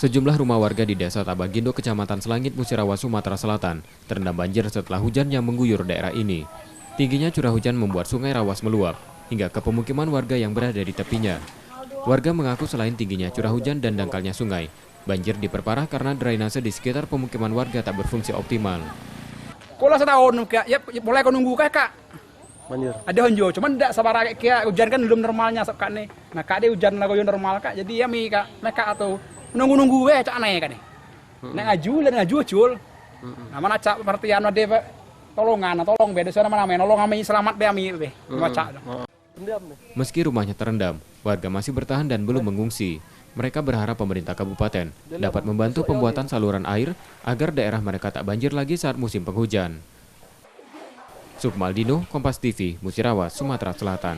Sejumlah rumah warga di Desa Tabagindo, Kecamatan Selangit, Musirawas, Sumatera Selatan, terendam banjir setelah hujan yang mengguyur daerah ini. Tingginya curah hujan membuat sungai Rawas meluap, hingga ke pemukiman warga yang berada di tepinya. Warga mengaku selain tingginya curah hujan dan dangkalnya sungai, banjir diperparah karena drainase di sekitar pemukiman warga tak berfungsi optimal. Kalau setahun, Kak, ya boleh kau nunggu Kak. Banjir. Ada honjo, cuman tidak sabar kayak hujan kan belum normalnya Kak nih. Nah Kak dia hujan lagu yang normal Kak, jadi ya Kak, mereka atau nunggu cak aneh Kak nih. Nek ngaju cul. Nah mana cak perhatian ada tolongan, tolong beda suara mana nolong kami selamat be ami be. Cak. Meski rumahnya terendam, warga masih bertahan dan belum mengungsi. Mereka berharap pemerintah kabupaten dapat membantu pembuatan saluran air agar daerah mereka tak banjir lagi saat musim penghujan. Sukmaldino, Kompas TV, Musirawas, Sumatera Selatan.